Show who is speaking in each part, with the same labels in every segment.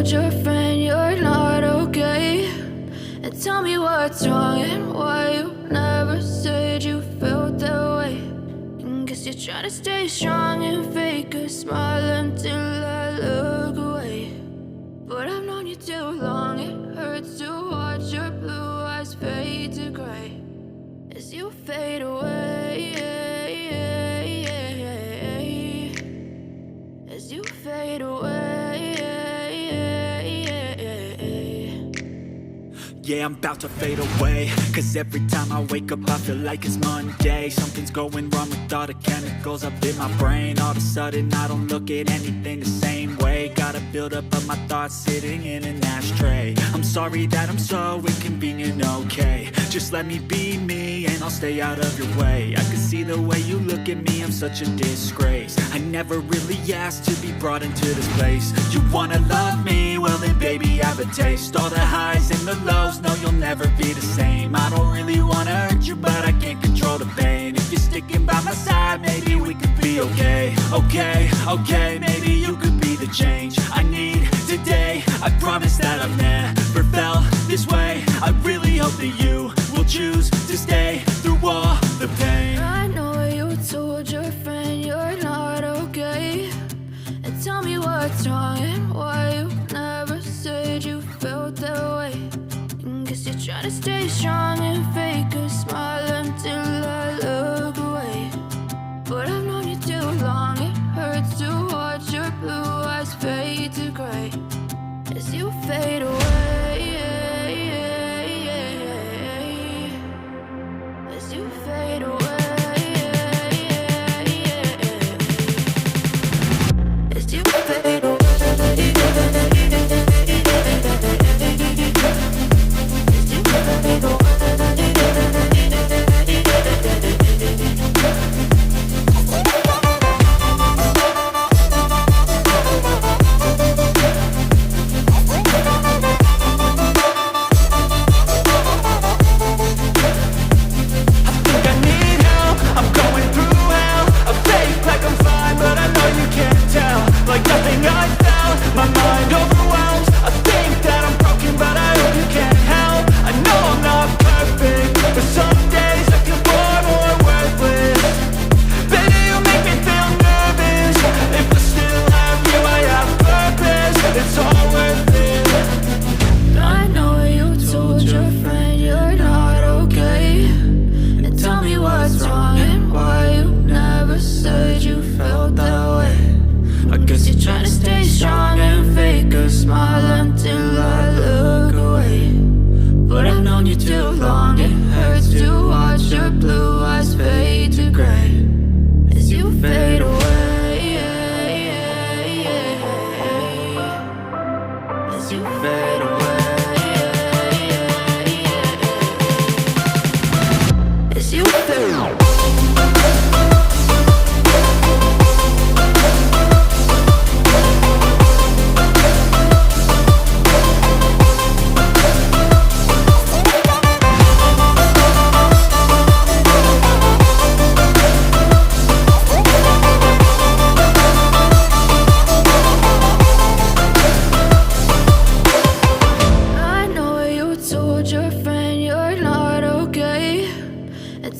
Speaker 1: told your friend you're not okay? And tell me what's wrong and why you never said you felt that way. And guess you're trying to stay strong and fake a smile until I look away. But I've known you too long, it hurts to watch your blue eyes fade to gray as you fade away, as you fade away.
Speaker 2: Yeah, I'm about to fade away, cause every time I wake up I feel like it's Monday. Something's going wrong with all the chemicals up in my brain. All of a sudden I don't look at anything the same way. Got a buildup of my thoughts sitting in an ashtray. I'm sorry that I'm so inconvenient, okay? Just let me be me and I'll stay out of your way. I can see the way you look at me, I'm such a disgrace. I never really asked to be brought into this place. You wanna love me? Well then baby, have a taste. All the highs and the lows, no, you'll never be the same. I don't really wanna hurt you, but I can't control the pain. If you're sticking by my side, maybe we could be okay. Okay, maybe you could be the change I need today. I promise that I've never felt this way. I really hope that you will choose to stay through all the pain.
Speaker 1: I know you told your friend you're not okay. And tell me what's wrong and why you never said you felt that way. And guess you're trying to stay strong and fake a smile until I look away. But I've known you too long, it hurts to watch your blue eyes fade to gray as you fade away, as you fade away, as you fade away.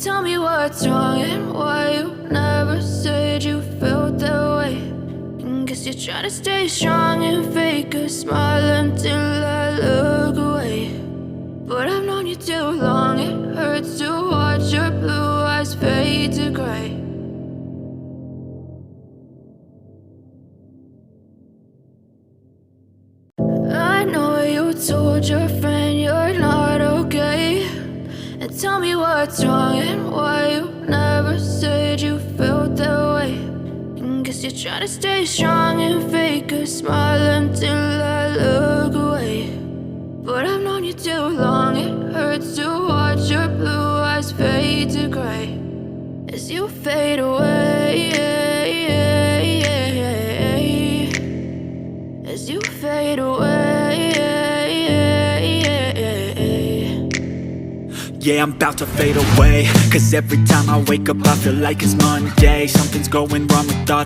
Speaker 1: Tell me what's wrong and why you never said you felt that way. And guess you're trying to stay strong and fake a smile until I look away. But I've known you too long, it hurts to watch your blue eyes fade to gray. I know you told your friend you're not okay. And tell me what's wrong and why you never said you felt that way. And guess you're trying to stay strong and fake a smile until I look away. But I've known you too long, it hurts to watch your blue eyes fade to gray as you fade away, as you fade away.
Speaker 2: Yeah, I'm about to fade away, cause every time I wake up I feel like it's Monday. Something's going wrong with all